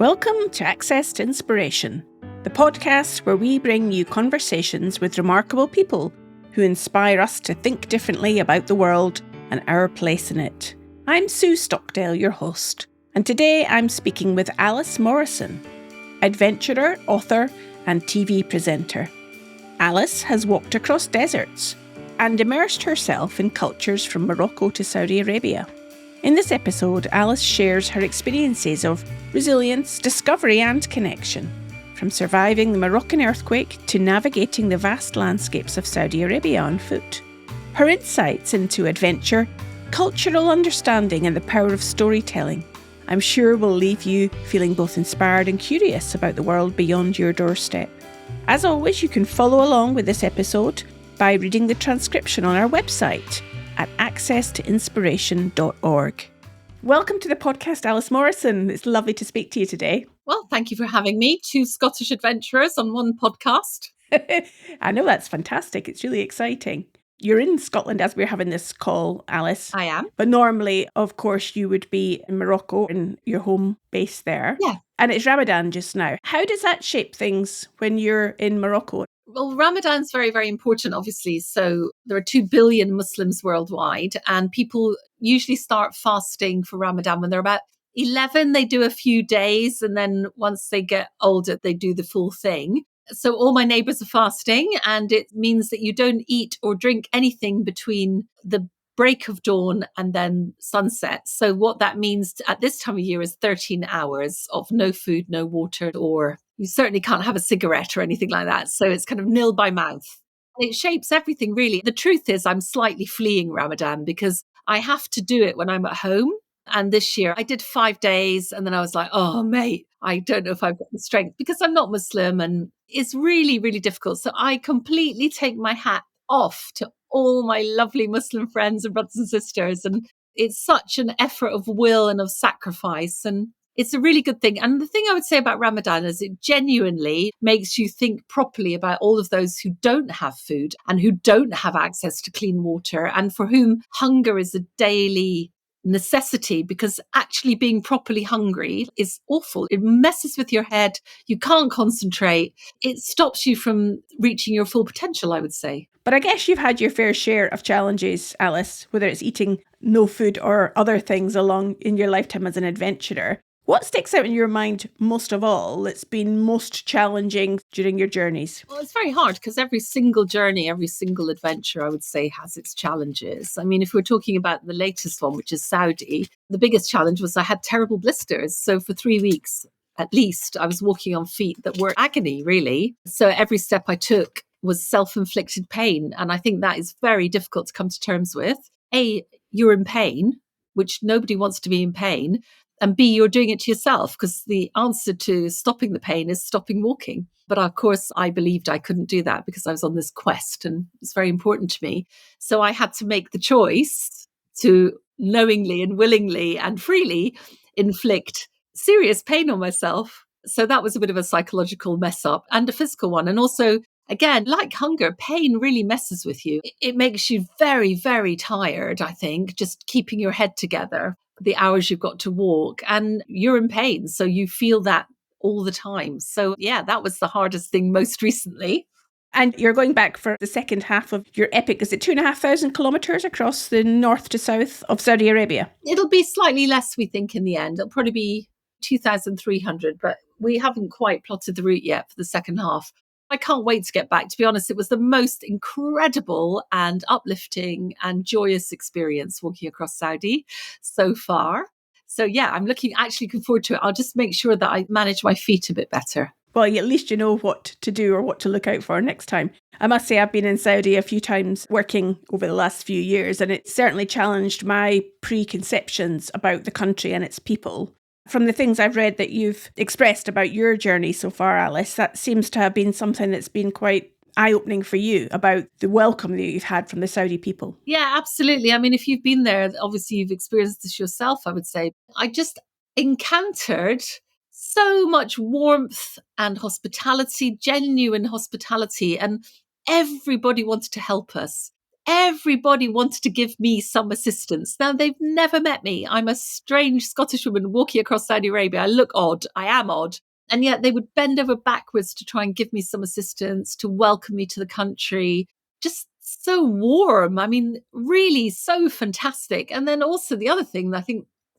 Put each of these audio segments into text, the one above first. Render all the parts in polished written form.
Welcome to Access to Inspiration, the podcast where we bring you conversations with remarkable people who inspire us to think differently about the world and our place in it. I'm Sue Stockdale, your host, and today I'm speaking with Alice Morrison, adventurer, author, and TV presenter. Alice has walked across deserts and immersed herself in cultures from Morocco to Saudi Arabia. In this episode, Alice shares her experiences of resilience, discovery and connection, from surviving the Moroccan earthquake to navigating the vast landscapes of Saudi Arabia on foot. Her insights into adventure, cultural understanding and the power of storytelling, I'm sure will leave you feeling both inspired and curious about the world beyond your doorstep. As always, you can follow along with this episode by reading the transcription on our website at accesstoinspiration.org. Welcome to the podcast, Alice Morrison. It's lovely to speak to you today. Well, thank you for having me. Two Scottish adventurers on one podcast. I know, that's fantastic. It's really exciting. You're in Scotland as we're having this call, Alice. I am. But normally, of course, you would be in Morocco, in your home base there. Yeah. And it's Ramadan just now. How does that shape things when you're in Morocco? Well, Ramadan's very, very important, obviously. So there are 2 billion Muslims worldwide, and people usually start fasting for Ramadan when they're about 11. They do a few days, and then once they get older, they do the full thing. So all my neighbours are fasting, and it means that you don't eat or drink anything between the break of dawn and then sunset. So what that means at this time of year is 13 hours of no food, no water, or you certainly can't have a cigarette or anything like that. So it's kind of nil by mouth. It shapes everything, really. The truth is I'm slightly fleeing Ramadan because I have to do it when I'm at home. And this year I did 5 days and then I was like, oh, mate, I don't know if I've got the strength because I'm not Muslim and it's really, really difficult. So I completely take my hat off to all my lovely Muslim friends and brothers and sisters. And it's such an effort of will and of sacrifice. And it's a really good thing. And the thing I would say about Ramadan is it genuinely makes you think properly about all of those who don't have food and who don't have access to clean water and for whom hunger is a daily necessity, because actually being properly hungry is awful. It messes with your head. You can't concentrate. It stops you from reaching your full potential, I would say. But I guess you've had your fair share of challenges, Alice, whether it's eating no food or other things along in your lifetime as an adventurer. What sticks out in your mind most of all that's been most challenging during your journeys? Well, it's very hard because every single journey, every single adventure, I would say, has its challenges. I mean, if we're talking about the latest one, which is Saudi, the biggest challenge was I had terrible blisters. So for 3 weeks, at least, I was walking on feet that were agony, really. So every step I took was self-inflicted pain. And I think that is very difficult to come to terms with. A, you're in pain, which nobody wants to be in pain. And B, you're doing it to yourself because the answer to stopping the pain is stopping walking. But of course, I believed I couldn't do that because I was on this quest and it's very important to me. So I had to make the choice to knowingly and willingly and freely inflict serious pain on myself. So that was a bit of a psychological mess up and a physical one. And also, again, like hunger, pain really messes with you. It makes you very, very tired, I think, just keeping your head together. The hours you've got to walk and you're in pain. So you feel that all the time. So yeah, that was the hardest thing most recently. And you're going back for the second half of your epic, is it 2,500 kilometres across the north to south of Saudi Arabia? It'll be slightly less, we think, in the end. It'll probably be 2,300, but we haven't quite plotted the route yet for the second half. I can't wait to get back. To be honest, it was the most incredible and uplifting and joyous experience walking across Saudi so far. So yeah, I'm looking forward to it. I'll just make sure that I manage my feet a bit better. Well, at least you know what to do or what to look out for next time. I must say I've been in Saudi a few times working over the last few years, and it certainly challenged my preconceptions about the country and its people. From the things I've read that you've expressed about your journey so far, Alice, that seems to have been something that's been quite eye-opening for you about the welcome that you've had from the Saudi people. Yeah, absolutely. I mean, if you've been there, obviously you've experienced this yourself, I would say. I just encountered so much warmth and hospitality, genuine hospitality, and everybody wanted to help us. everybody wanted to give me some assistance. Now, they've never met me. I'm a strange Scottish woman walking across Saudi Arabia. I look odd. I am odd. And yet they would bend over backwards to try and give me some assistance, to welcome me to the country. Just so warm. I mean, really so fantastic. And then also the other thing,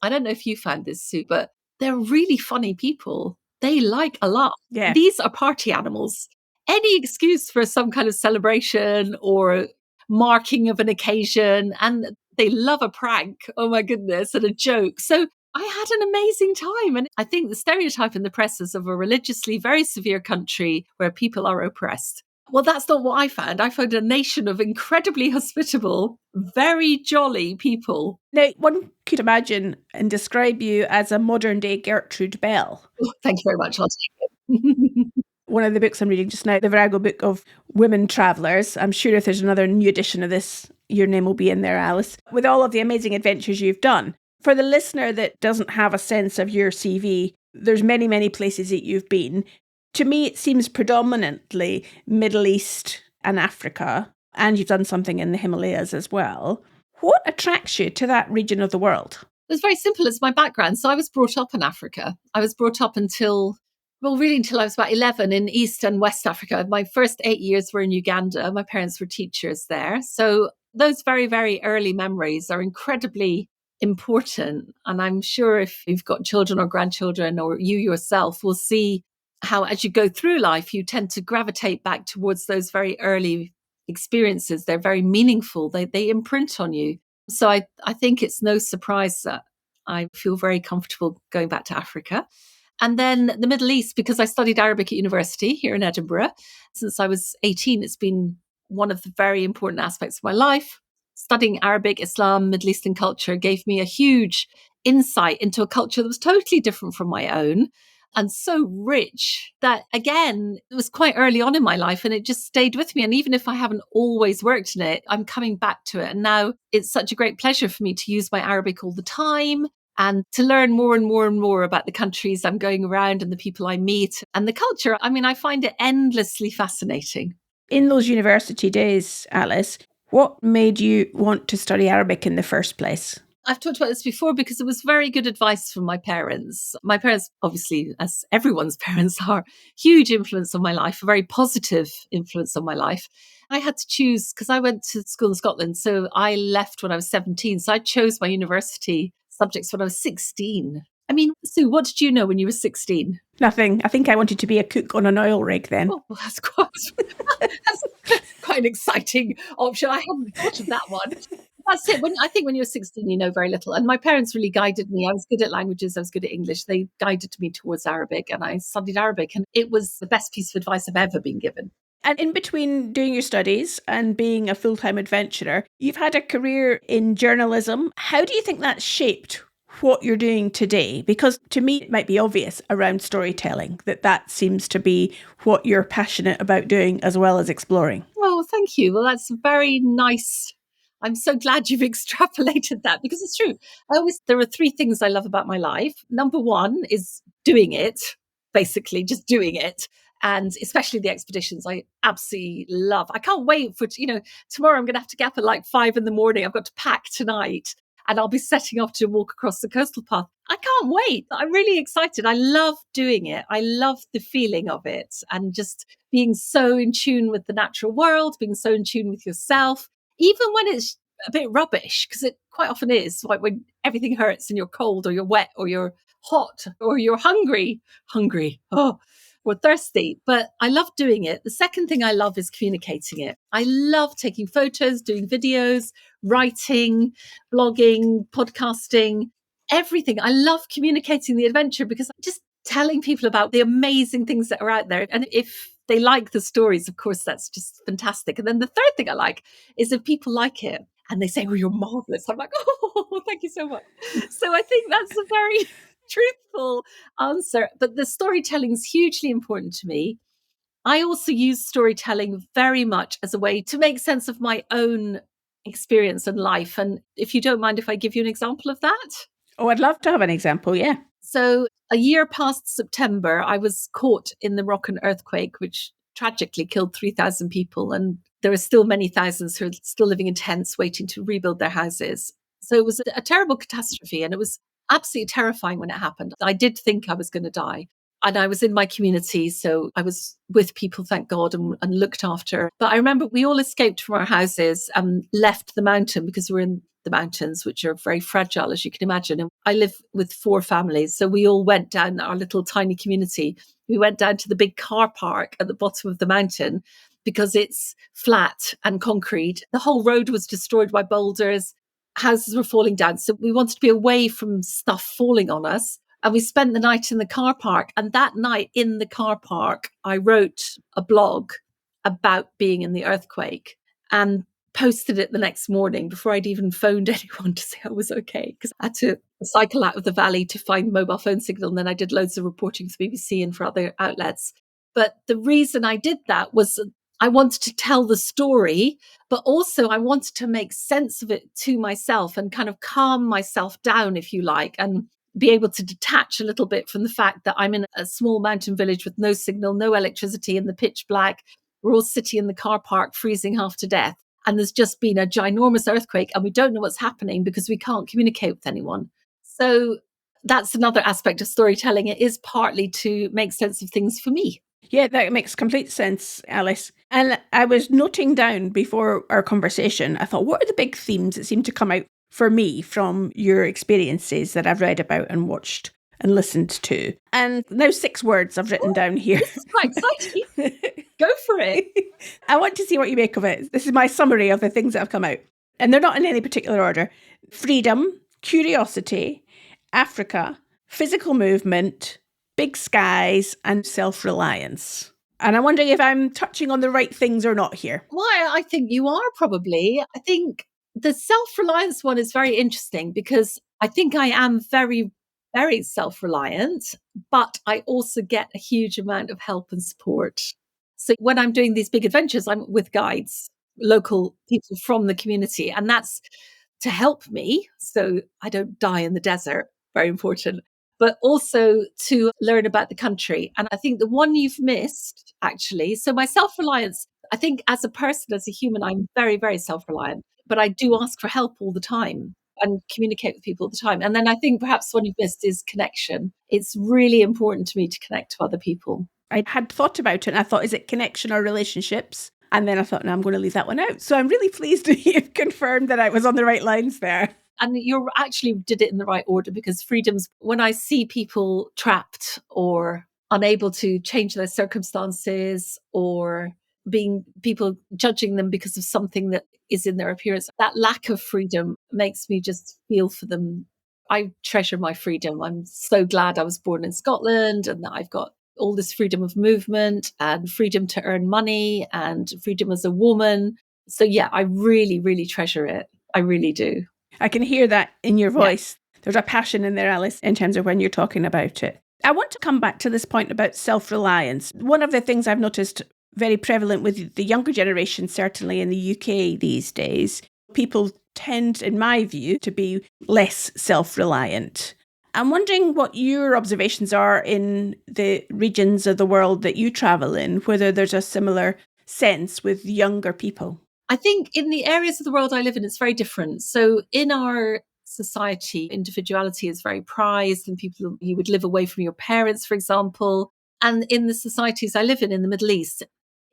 I don't know if you found this, Sue, but they're really funny people. They like a laugh. Yeah. These are party animals. Any excuse for some kind of celebration or marking of an occasion, and they love a prank. Oh my goodness, and a joke. So I had an amazing time. And I think the stereotype in the press is of a religiously very severe country where people are oppressed. Well, that's not what I found. I found a nation of incredibly hospitable, very jolly people. Now, one could imagine and describe you as a modern day Gertrude Bell. Oh, thank you very much. I'll take it. One of the books I'm reading just now, the Virago book of women travellers. I'm sure if there's another new edition of this, your name will be in there, Alice, with all of the amazing adventures you've done. For the listener that doesn't have a sense of your CV, there's many, many places that you've been. To me, it seems predominantly Middle East and Africa, and you've done something in the Himalayas as well. What attracts you to that region of the world? It's very simple. It's my background. So I was brought up in Africa. I was brought up until I was about 11 in East and West Africa. My first 8 years were in Uganda. My parents were teachers there. So those very, very early memories are incredibly important. And I'm sure if you've got children or grandchildren or you yourself will see how as you go through life, you tend to gravitate back towards those very early experiences. They're very meaningful. They imprint on you. So I think it's no surprise that I feel very comfortable going back to Africa. And then the Middle East, because I studied Arabic at university here in Edinburgh. Since I was 18, it's been one of the very important aspects of my life. Studying Arabic, Islam, Middle Eastern culture gave me a huge insight into a culture that was totally different from my own and so rich that, again, it was quite early on in my life and it just stayed with me. And even if I haven't always worked in it, I'm coming back to it. And now it's such a great pleasure for me to use my Arabic all the time and to learn more and more and more about the countries I'm going around and the people I meet and the culture. I mean, I find it endlessly fascinating. In those university days, Alice, what made you want to study Arabic in the first place? I've talked about this before because it was very good advice from my parents. My parents, obviously, as everyone's parents are, huge influence on my life, a very positive influence on my life. I had to choose because I went to school in Scotland. So I left when I was 17. So I chose my university subjects when I was 16. I mean, Sue, what did you know when you were 16? Nothing. I think I wanted to be a cook on an oil rig then. Oh, well, that's quite an exciting option. I hadn't thought of that one. That's it. I think when you're 16, you know very little. And my parents really guided me. I was good at languages. I was good at English. They guided me towards Arabic and I studied Arabic. And it was the best piece of advice I've ever been given. And in between doing your studies and being a full-time adventurer, you've had a career in journalism. How do you think that shaped what you're doing today? Because to me, it might be obvious around storytelling that seems to be what you're passionate about doing as well as exploring. Oh, thank you. Well, that's very nice. I'm so glad you've extrapolated that because it's true. There are three things I love about my life. Number one is doing it, basically just doing it. And especially the expeditions, I absolutely love. I can't wait for, tomorrow I'm going to have to get up at like 5 a.m. I've got to pack tonight and I'll be setting off to walk across the coastal path. I can't wait. I'm really excited. I love doing it. I love the feeling of it and just being so in tune with the natural world, being so in tune with yourself, even when it's a bit rubbish, because it quite often is, like when everything hurts and you're cold or you're wet or you're hot or you're hungry, or thirsty, but I love doing it. The second thing I love is communicating it. I love taking photos, doing videos, writing, blogging, podcasting, everything. I love communicating the adventure because just telling people about the amazing things that are out there. And if they like the stories, of course, that's just fantastic. And then the third thing I like is if people like it and they say, "Oh, you're marvelous." I'm like, "Oh, thank you so much." So I think that's a very truthful answer. But the storytelling is hugely important to me. I also use storytelling very much as a way to make sense of my own experience and life. And if you don't mind if I give you an example of that. Oh, I'd love to have an example, yeah. So a year past September, I was caught in the Moroccan earthquake, which tragically killed 3,000 people. And there are still many thousands who are still living in tents waiting to rebuild their houses. So it was a terrible catastrophe, and it was absolutely terrifying when it happened. I did think I was going to die. And I was in my community, so I was with people, thank God, and looked after. But I remember we all escaped from our houses and left the mountain because we're in the mountains, which are very fragile, as you can imagine. And I live with 4 families. So we all went down our little tiny community. We went down to the big car park at the bottom of the mountain because it's flat and concrete. The whole road was destroyed by boulders. Houses were falling down. So we wanted to be away from stuff falling on us. And we spent the night in the car park. And that night in the car park, I wrote a blog about being in the earthquake and posted it the next morning before I'd even phoned anyone to say I was okay. Because I had to cycle out of the valley to find mobile phone signal. And then I did loads of reporting for the BBC and for other outlets. But the reason I did that was I wanted to tell the story, but also I wanted to make sense of it to myself and kind of calm myself down, if you like, and be able to detach a little bit from the fact that I'm in a small mountain village with no signal, no electricity, in the pitch black. We're all sitting in the car park, freezing half to death. And there's just been a ginormous earthquake and we don't know what's happening because we can't communicate with anyone. So that's another aspect of storytelling. It is partly to make sense of things for me. Yeah, that makes complete sense, Alice. And I was noting down before our conversation, I thought, what are the big themes that seem to come out for me from your experiences that I've read about and watched and listened to? And now 6 words I've written down here. This is quite exciting. Go for it. I want to see what you make of it. This is my summary of the things that have come out. And they're not in any particular order. Freedom, curiosity, Africa, physical movement, big skies, and self-reliance. And I'm wondering if I'm touching on the right things or not here. Well, I think you are probably. I think the self-reliance one is very interesting because I think I am very, very self-reliant, but I also get a huge amount of help and support. So when I'm doing these big adventures, I'm with guides, local people from the community, and that's to help me so I don't die in the desert. Very important. But also to learn about the country. And I think the one you've missed, actually, so my self-reliance, I think as a person, as a human, I'm very, very self-reliant, but I do ask for help all the time and communicate with people all the time. And then I think perhaps one you've missed is connection. It's really important to me to connect to other people. I had thought about it and I thought, is it connection or relationships? And then I thought, no, I'm going to leave that one out. So I'm really pleased that you've confirmed that I was on the right lines there. And you actually did it in the right order because freedoms, when I see people trapped or unable to change their circumstances or being people judging them because of something that is in their appearance, that lack of freedom makes me just feel for them. I treasure my freedom. I'm so glad I was born in Scotland and that I've got all this freedom of movement and freedom to earn money and freedom as a woman. So yeah, I really, really treasure it. I really do. I can hear that in your voice. Yeah. There's a passion in there, Alice, in terms of when you're talking about it. I want to come back to this point about self-reliance. One of the things I've noticed very prevalent with the younger generation, certainly in the UK these days, people tend, in my view, to be less self-reliant. I'm wondering what your observations are in the regions of the world that you travel in, whether there's a similar sense with younger people. I think in the areas of the world I live in, it's very different. So in our society, individuality is very prized and people, you would live away from your parents, for example. And in the societies I live in the Middle East,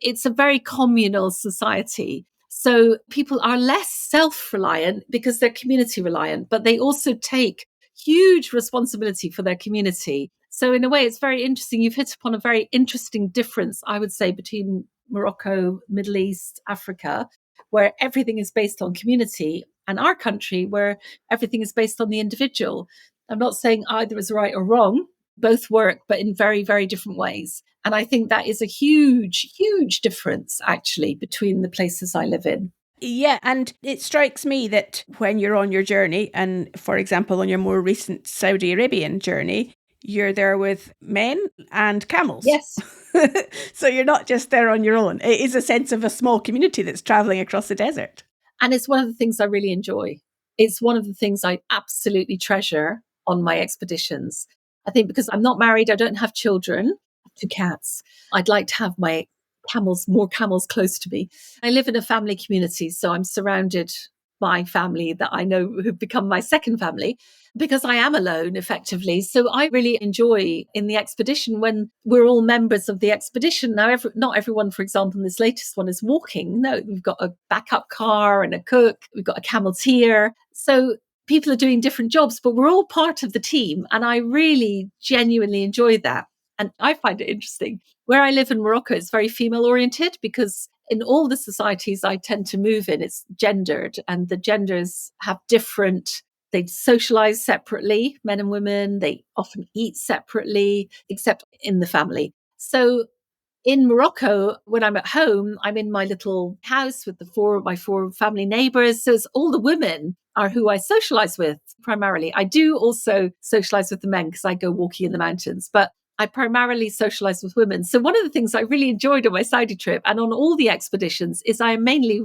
it's a very communal society. So people are less self-reliant because they're community reliant, but they also take huge responsibility for their community. So in a way, it's very interesting. You've hit upon a very interesting difference, I would say, between Morocco, Middle East, Africa, where everything is based on community, and our country, where everything is based on the individual. I'm not saying either is right or wrong. Both work, but in very, very different ways. And I think that is a huge, huge difference, actually, between the places I live in. Yeah, and it strikes me that when you're on your journey, and for example, on your more recent Saudi Arabian journey, you're there with men and camels. Yes. So you're not just there on your own. It is a sense of a small community that's traveling across the desert. And it's one of the things I really enjoy. It's one of the things I absolutely treasure on my expeditions. I think because I'm not married, I don't have children, I have 2 cats. I'd like to have my more camels close to me. I live in a family community, so I'm surrounded by family that I know who've become my second family because I am alone effectively. So I really enjoy in the expedition when we're all members of the expedition. Now, not everyone, for example, in this latest one is walking. No, we've got a backup car and a cook. We've got a camelteer. So people are doing different jobs, but we're all part of the team. And I really genuinely enjoy that. And I find it interesting. Where I live in Morocco, it's very female oriented because in all the societies I tend to move in, it's gendered and the genders have different, they socialize separately, men and women, they often eat separately, except in the family. So in Morocco, when I'm at home, I'm in my little house with my four family neighbors. So it's all the women are who I socialize with primarily. I do also socialize with the men because I go walking in the mountains, but I primarily socialize with women. So one of the things I really enjoyed on my Saudi trip and on all the expeditions is I am mainly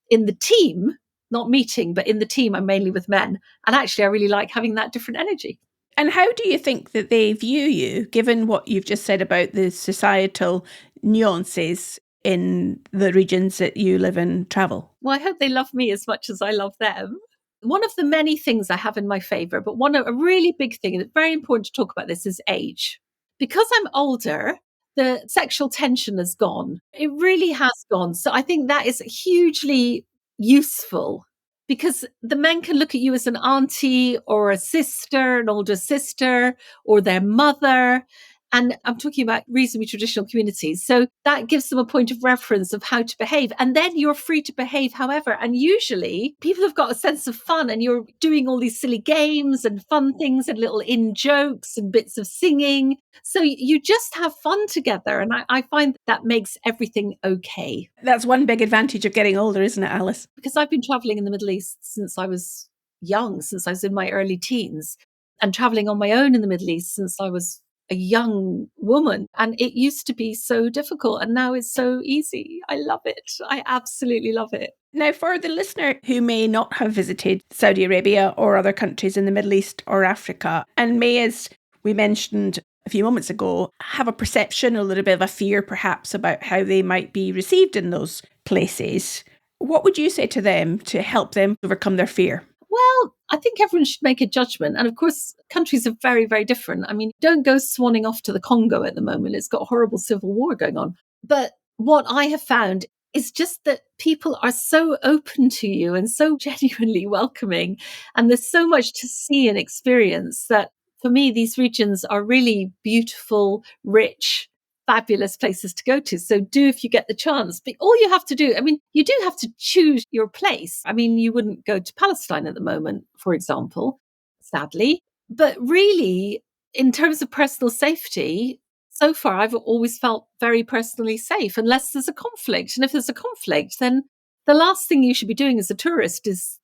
in the team, not meeting, but in the team, I'm mainly with men. And actually, I really like having that different energy. And how do you think that they view you, given what you've just said about the societal nuances in the regions that you live and travel? Well, I hope they love me as much as I love them. One of the many things I have in my favor, but a really big thing, and it's very important to talk about this, is age. Because I'm older, the sexual tension has gone. It really has gone. So I think that is hugely useful because the men can look at you as an auntie or a sister, an older sister, or their mother. And I'm talking about reasonably traditional communities. So that gives them a point of reference of how to behave. And then you're free to behave however. And usually people have got a sense of fun and you're doing all these silly games and fun things and little in jokes and bits of singing. So you just have fun together. And I find that makes everything okay. That's one big advantage of getting older, isn't it, Alice? Because I've been traveling in the Middle East since I was young, since I was in my early teens, and traveling on my own in the Middle East since I was a young woman. And it used to be so difficult and now it's so easy. I love it. I absolutely love it. Now, for the listener who may not have visited Saudi Arabia or other countries in the Middle East or Africa, and may, as we mentioned a few moments ago, have a perception, a little bit of a fear perhaps about how they might be received in those places, what would you say to them to help them overcome their fear? Well, I think everyone should make a judgment. And of course, countries are very, very different. I mean, don't go swanning off to the Congo at the moment. It's got a horrible civil war going on. But what I have found is just that people are so open to you and so genuinely welcoming. And there's so much to see and experience that for me, these regions are really beautiful, rich, fabulous places to go to. So do if you get the chance. But all you have to do, I mean, you do have to choose your place. I mean, you wouldn't go to Palestine at the moment, for example, sadly. But really, in terms of personal safety, so far, I've always felt very personally safe, unless there's a conflict. And if there's a conflict, then the last thing you should be doing as a tourist is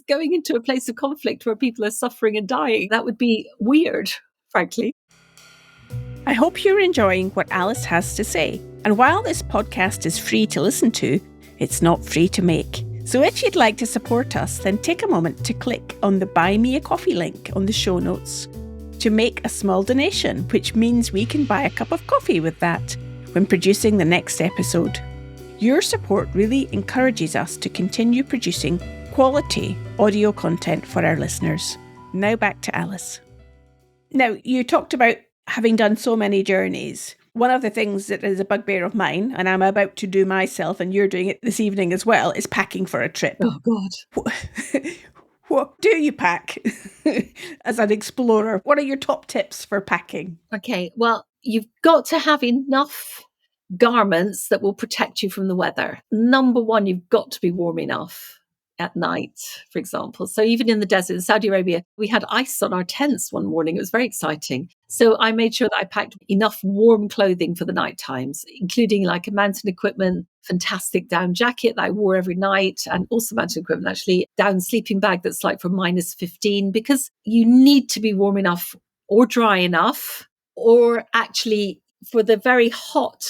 going into a place of conflict where people are suffering and dying. That would be weird, frankly. I hope you're enjoying what Alice has to say. And while this podcast is free to listen to, it's not free to make. So if you'd like to support us, then take a moment to click on the Buy Me a Coffee link on the show notes to make a small donation, which means we can buy a cup of coffee with that when producing the next episode. Your support really encourages us to continue producing quality audio content for our listeners. Now back to Alice. Now, you talked about having done so many journeys. One of the things that is a bugbear of mine, and I'm about to do myself, and you're doing it this evening as well, is packing for a trip. Oh, God. What do you pack as an explorer? What are your top tips for packing? Okay, well, you've got to have enough garments that will protect you from the weather. Number one, you've got to be warm enough at night, for example. So even in the desert in Saudi Arabia, we had ice on our tents one morning. It was very exciting. So I made sure that I packed enough warm clothing for the night times, including like a mountain equipment, fantastic down jacket that I wore every night, and also mountain equipment, actually, down sleeping bag that's like for -15, because you need to be warm enough or dry enough, or actually for the very hot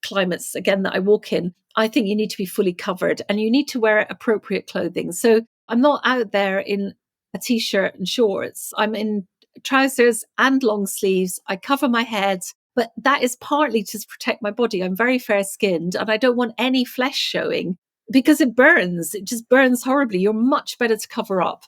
climates, again, that I walk in, I think you need to be fully covered and you need to wear appropriate clothing. So I'm not out there in a t-shirt and shorts. I'm in trousers and long sleeves. I cover my head, But that is partly to protect my body. I'm very fair skinned and I don't want any flesh showing because it burns. It just burns horribly. You're much better to cover up.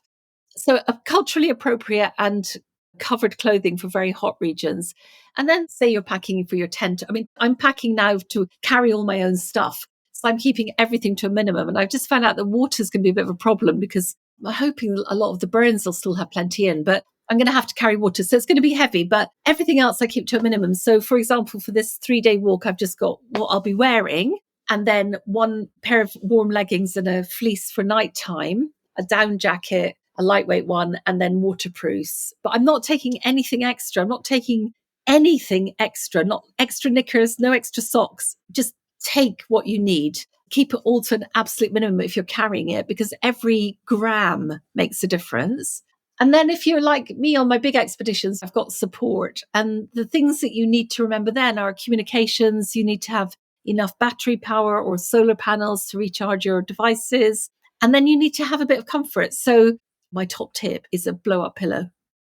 So culturally appropriate and covered clothing for very hot regions. And then say you're packing for your tent. I mean, I'm packing now to carry all my own stuff. So I'm keeping everything to a minimum. And I've just found out that water is going to be a bit of a problem because I'm hoping a lot of the burns will still have plenty in, but I'm going to have to carry water. So it's going to be heavy, but everything else I keep to a minimum. So for example, for this 3-day walk, I've just got what I'll be wearing and then one pair of warm leggings and a fleece for nighttime, a down jacket, a lightweight one, and then waterproofs. But I'm not taking anything extra. I'm not taking anything extra, not extra knickers, no extra socks. Just take what you need. Keep it all to an absolute minimum if you're carrying it, because every gram makes a difference. And then if you're like me on my big expeditions, I've got support. And the things that you need to remember then are communications. You need to have enough battery power or solar panels to recharge your devices. And then you need to have a bit of comfort. So my top tip is a blow-up pillow.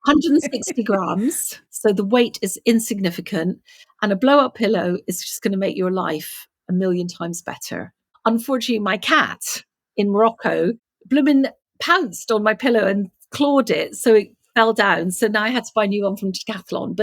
160 grams. So the weight is insignificant. And a blow-up pillow is just going to make your life a million times better. Unfortunately, my cat in Morocco bloomin' pounced on my pillow and clawed it. So it fell down. So now I had to buy a new one from Decathlon,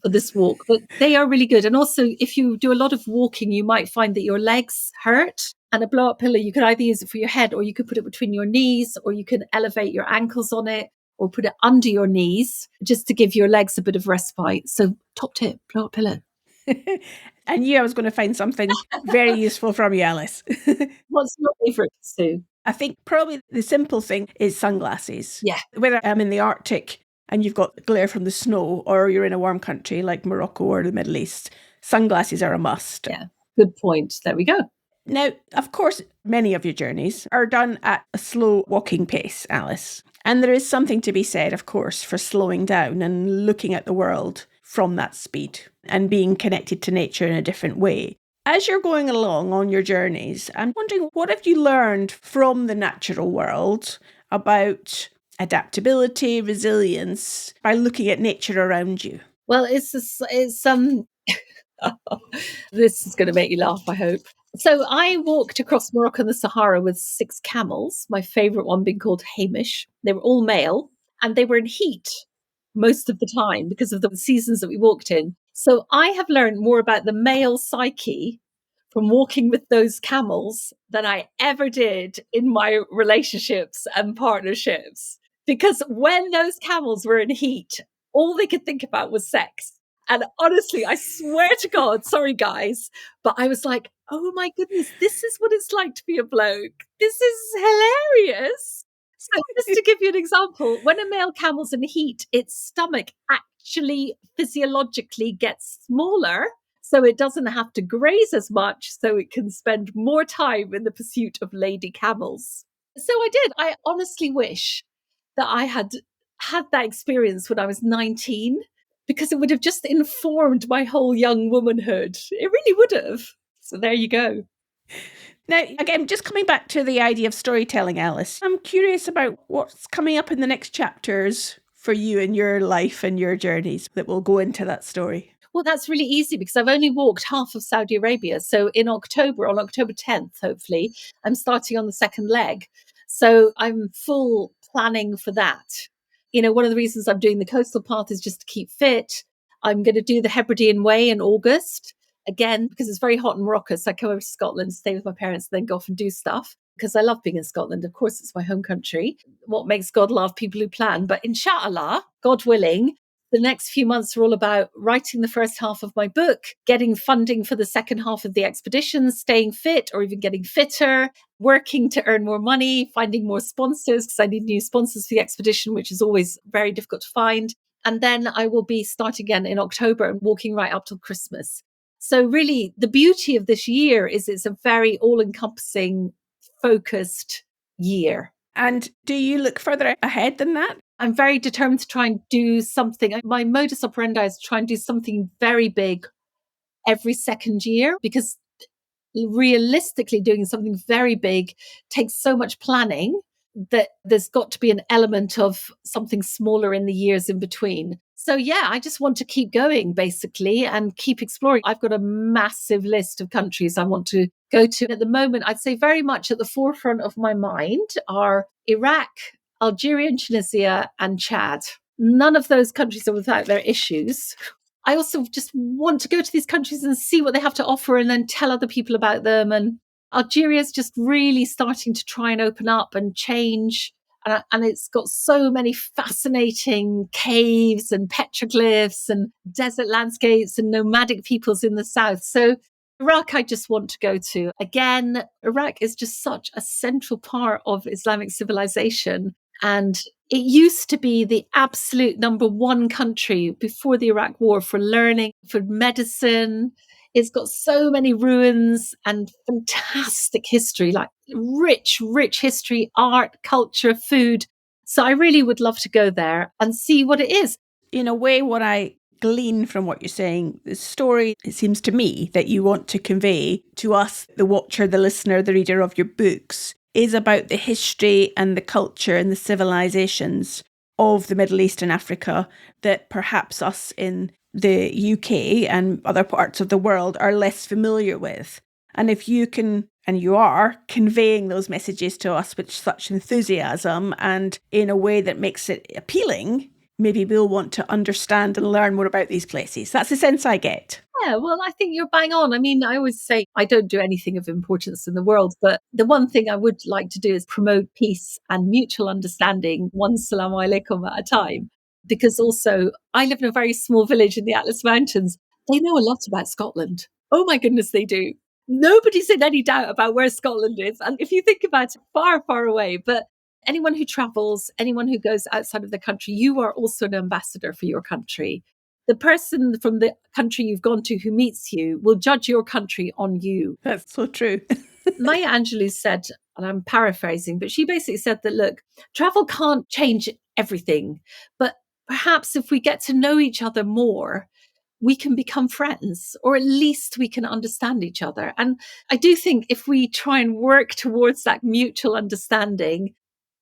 for this walk. But they are really good. And also, if you do a lot of walking, you might find that your legs hurt. And a blow-up pillow, you could either use it for your head or you could put it between your knees or you can elevate your ankles on it or put it under your knees just to give your legs a bit of respite. So top tip, blow-up pillow. I knew I was going to find something very useful from you, Alice. What's your favourite, Sue? I think probably the simple thing is sunglasses. Yeah. Whether I'm in the Arctic and you've got glare from the snow or you're in a warm country like Morocco or the Middle East, sunglasses are a must. Yeah, good point. There we go. Now, of course, many of your journeys are done at a slow walking pace, Alice. And there is something to be said, of course, for slowing down and looking at the world from that speed and being connected to nature in a different way. As you're going along on your journeys, I'm wondering, what have you learned from the natural world about adaptability, resilience, by looking at nature around you? Well, it's this is going to make you laugh, I hope. So I walked across Morocco and the Sahara with 6 camels, my favourite one being called Hamish. They were all male and they were in heat most of the time because of the seasons that we walked in. So I have learned more about the male psyche from walking with those camels than I ever did in my relationships and partnerships. Because when those camels were in heat, all they could think about was sex. And honestly, I swear to God, sorry guys, but I was like, oh my goodness, this is what it's like to be a bloke. This is hilarious. So just to give you an example, when a male camel's in heat, its stomach actually physiologically gets smaller. So it doesn't have to graze as much, so it can spend more time in the pursuit of lady camels. So I did. I honestly wish that I had that experience when I was 19, because it would have just informed my whole young womanhood. It really would have. So there you go. Now, again, just coming back to the idea of storytelling, Alice, I'm curious about what's coming up in the next chapters for you in your life and your journeys that will go into that story. Well, that's really easy because I've only walked half of Saudi Arabia. So in October, on October 10th, hopefully, I'm starting on the second leg. So I'm full planning for that. You know, one of the reasons I'm doing the coastal path is just to keep fit. I'm going to do the Hebridean Way in August, again, because it's very hot in Morocco. So I come over to Scotland, stay with my parents, and then go off and do stuff because I love being in Scotland. Of course, it's my home country. What makes God laugh? People who plan. But inshallah, God willing, the next few months are all about writing the first half of my book, getting funding for the second half of the expedition, staying fit or even getting fitter, working to earn more money, finding more sponsors because I need new sponsors for the expedition, which is always very difficult to find. And then I will be starting again in October and walking right up till Christmas. So really, the beauty of this year is it's a very all-encompassing, focused year. And do you look further ahead than that? I'm very determined to try and do something. My modus operandi is to try and do something very big every second year, because realistically doing something very big takes so much planning that there's got to be an element of something smaller in the years in between. So yeah, I just want to keep going basically and keep exploring. I've got a massive list of countries I want to go to. At the moment, I'd say very much at the forefront of my mind are Iraq, Algeria and Tunisia, and Chad. None of those countries are without their issues. I also just want to go to these countries and see what they have to offer and then tell other people about them. And Algeria is just really starting to try and open up and change. And it's got so many fascinating caves and petroglyphs and desert landscapes and nomadic peoples in the south. So Iraq, I just want to go to. Again, Iraq is just such a central part of Islamic civilization. And it used to be the absolute number one country before the Iraq War for learning, for medicine. It's got so many ruins and fantastic history, like rich, rich history, art, culture, food. So I really would love to go there and see what it is. In a way, what I glean from what you're saying, the story, it seems to me, that you want to convey to us, the watcher, the listener, the reader of your books, is about the history and the culture and the civilizations of the Middle East and Africa that perhaps us in the UK and other parts of the world are less familiar with. And if you can, and you are, conveying those messages to us with such enthusiasm and in a way that makes it appealing, maybe we'll want to understand and learn more about these places. That's the sense I get. Yeah, well, I think you're bang on. I mean, I always say I don't do anything of importance in the world, but the one thing I would like to do is promote peace and mutual understanding, one salaam alaikum at a time. Because also, I live in a very small village in the Atlas Mountains. They know a lot about Scotland. Oh my goodness, they do. Nobody's in any doubt about where Scotland is. And if you think about it, far, far away. But anyone who travels, anyone who goes outside of the country, you are also an ambassador for your country. The person from the country you've gone to who meets you will judge your country on you. That's so true. Maya Angelou said, and I'm paraphrasing, but she basically said that, look, travel can't change everything, but perhaps if we get to know each other more, we can become friends, or at least we can understand each other. And I do think if we try and work towards that mutual understanding,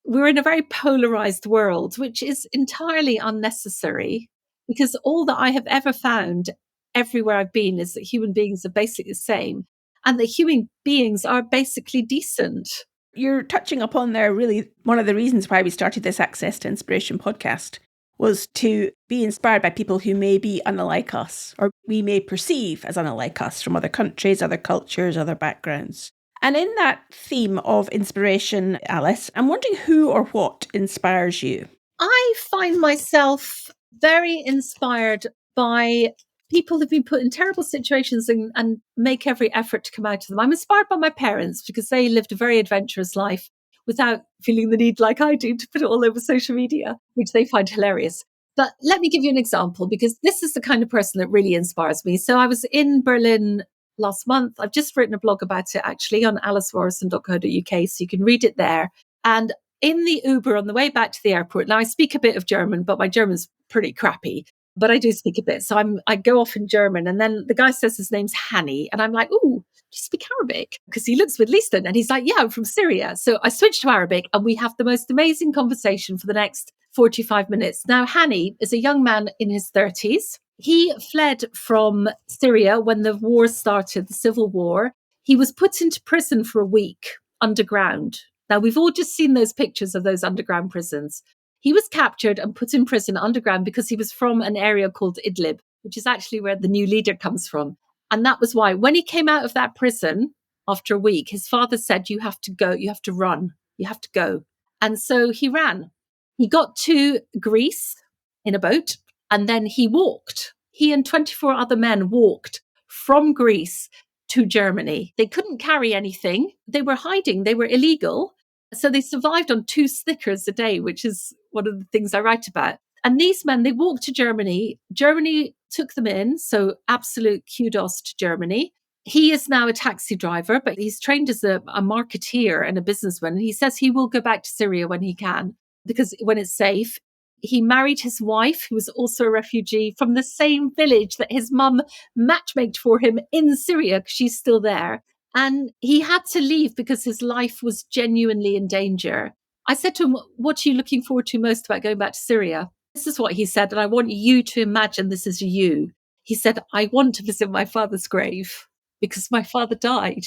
we're in a very polarized world, which is entirely unnecessary, because all that I have ever found everywhere I've been is that human beings are basically the same and that human beings are basically decent. You're touching upon there really one of the reasons why we started this Access to Inspiration podcast was to be inspired by people who may be unlike us, or we may perceive as unlike us from other countries, other cultures, other backgrounds. And in that theme of inspiration, Alice, I'm wondering who or what inspires you? I find myself very inspired by people who've been put in terrible situations and make every effort to come out of them. I'm inspired by my parents because they lived a very adventurous life without feeling the need, like I do, to put it all over social media, which they find hilarious. But let me give you an example, because this is the kind of person that really inspires me. So I was in Berlin last month. I've just written a blog about it actually on alicemorrison.co.uk, so you can read it there. And in the Uber on the way back to the airport, now I speak a bit of German, but my German's pretty crappy, but I do speak a bit. So I go off in German, and then the guy says his name's Hani, and I'm like, ooh, do you speak Arabic? Because he looks Middle Eastern, and he's like, yeah, I'm from Syria. So I switch to Arabic, and we have the most amazing conversation for the next 45 minutes. Now, Hani is a young man in his 30s. He fled from Syria when the war started, the civil war. He was put into prison for a week underground. Now, we've all just seen those pictures of those underground prisons. He was captured and put in prison underground because he was from an area called Idlib, which is actually where the new leader comes from. And that was why when he came out of that prison after a week, his father said, you have to go, you have to run, you have to go. And so he ran. He got to Greece in a boat, and then he walked. He and 24 other men walked from Greece to Germany. They couldn't carry anything. They were hiding. They were illegal. So they survived on 2 Snickers a day, which is one of the things I write about. And these men, they walked to Germany. Germany took them in. So absolute kudos to Germany. He is now a taxi driver, but he's trained as a marketeer and a businessman. And he says he will go back to Syria when he can, because when it's safe. He married his wife, who was also a refugee from the same village that his mum matchmaked for him in Syria, because she's still there. And he had to leave because his life was genuinely in danger. I said to him, what are you looking forward to most about going back to Syria? This is what he said, and I want you to imagine this is you. He said, I want to visit my father's grave because my father died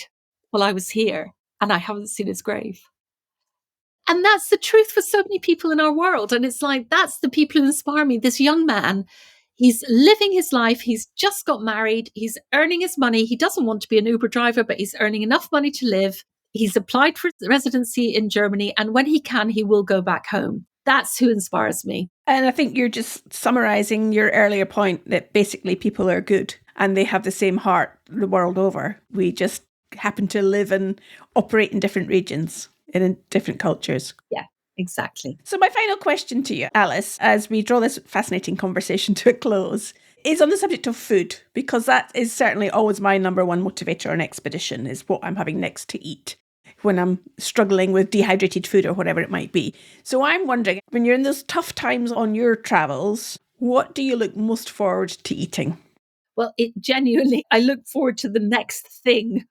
while I was here and I haven't seen his grave. And that's the truth for so many people in our world. And it's like, that's the people who inspire me. This young man, he's living his life. He's just got married. He's earning his money. He doesn't want to be an Uber driver, but he's earning enough money to live. He's applied for residency in Germany. And when he can, he will go back home. That's who inspires me. And I think you're just summarising your earlier point that basically people are good and they have the same heart the world over. We just happen to live and operate in different regions, in different cultures. Yeah, exactly. So my final question to you, Alice, as we draw this fascinating conversation to a close, is on the subject of food, because that is certainly always my number one motivator on expedition, is what I'm having next to eat when I'm struggling with dehydrated food or whatever it might be. So I'm wondering, when you're in those tough times on your travels, what do you look most forward to eating? Well, it genuinely, I look forward to the next thing,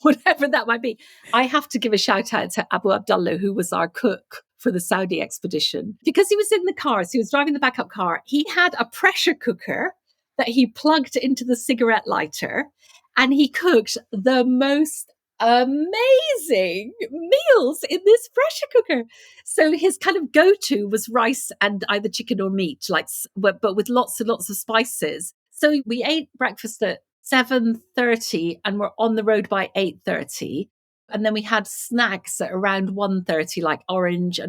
whatever that might be. I have to give a shout out to Abu Abdullah, who was our cook for the Saudi expedition, because he was in the car. So he was driving the backup car. He had a pressure cooker that he plugged into the cigarette lighter, and he cooked the most amazing meals in this pressure cooker. So his kind of go-to was rice and either chicken or meat, but with lots and lots of spices. So we ate breakfast at 7:30 and we're on the road by 8:30. And then we had snacks at around 1:30, like orange,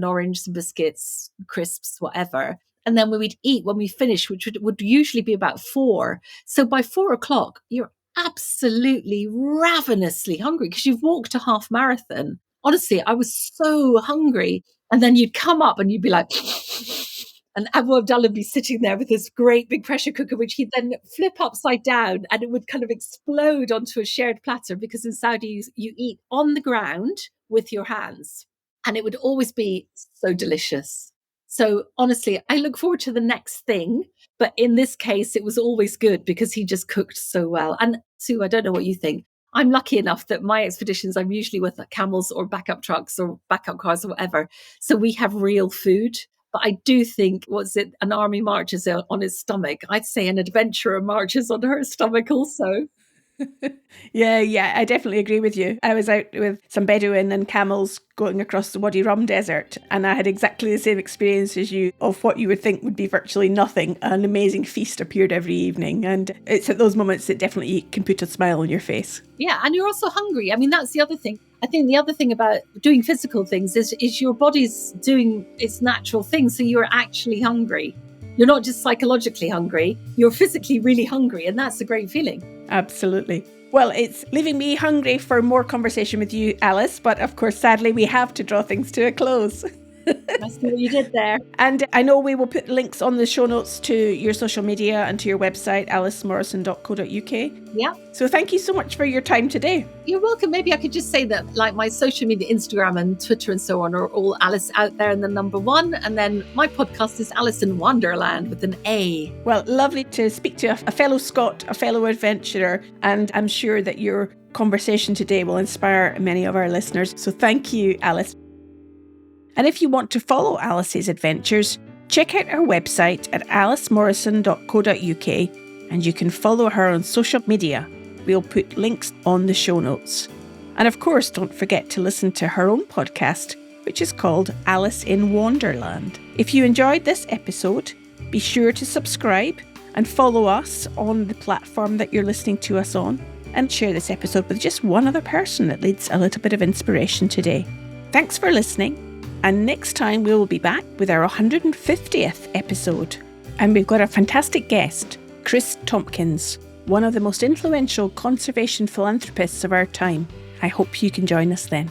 some biscuits, crisps, whatever. And then we'd eat when we finished, which would usually be about 4. So by 4:00, you're absolutely ravenously hungry because you've walked a half marathon. Honestly, I was so hungry. And then you'd come up and you'd be like, and Abu Abdullah would be sitting there with this great big pressure cooker, which he'd then flip upside down and it would kind of explode onto a shared platter, because in Saudi, you eat on the ground with your hands. And it would always be so delicious. So honestly, I look forward to the next thing. But in this case, it was always good because he just cooked so well. And Sue, I don't know what you think. I'm lucky enough that my expeditions, I'm usually with camels or backup trucks or backup cars or whatever. So we have real food. But I do think, an army marches on his stomach. I'd say an adventurer marches on her stomach also. Yeah, I definitely agree with you. I was out with some Bedouin and camels going across the Wadi Rum desert, and I had exactly the same experience as you of what you would think would be virtually nothing. An amazing feast appeared every evening, and it's at those moments that definitely can put a smile on your face. Yeah, and you're also hungry. I mean, that's the other thing. I think the other thing about doing physical things is your body's doing its natural thing, so you're actually hungry. You're not just psychologically hungry, you're physically really hungry, and that's a great feeling. Absolutely. Well, it's leaving me hungry for more conversation with you, Alice, but of course, sadly, we have to draw things to a close. I see what you did there. And I know we will put links on the show notes to your social media and to your website, alicemorrison.co.uk. Yeah. So thank you so much for your time today. You're welcome. Maybe I could just say that, like, my social media, Instagram and Twitter and so on, are all Alice out there and the number 1. And then my podcast is Alice in Wonderland with an A. Well, lovely to speak to a fellow Scot, a fellow adventurer, and I'm sure that your conversation today will inspire many of our listeners. So thank you, Alice. And if you want to follow Alice's adventures, check out her website at alicemorrison.co.uk, and you can follow her on social media. We'll put links on the show notes. And of course, don't forget to listen to her own podcast, which is called Alice in Wonderland. If you enjoyed this episode, be sure to subscribe and follow us on the platform that you're listening to us on, and share this episode with just one other person that needs a little bit of inspiration today. Thanks for listening. And next time we will be back with our 150th episode. And we've got a fantastic guest, Chris Tompkins, one of the most influential conservation philanthropists of our time. I hope you can join us then.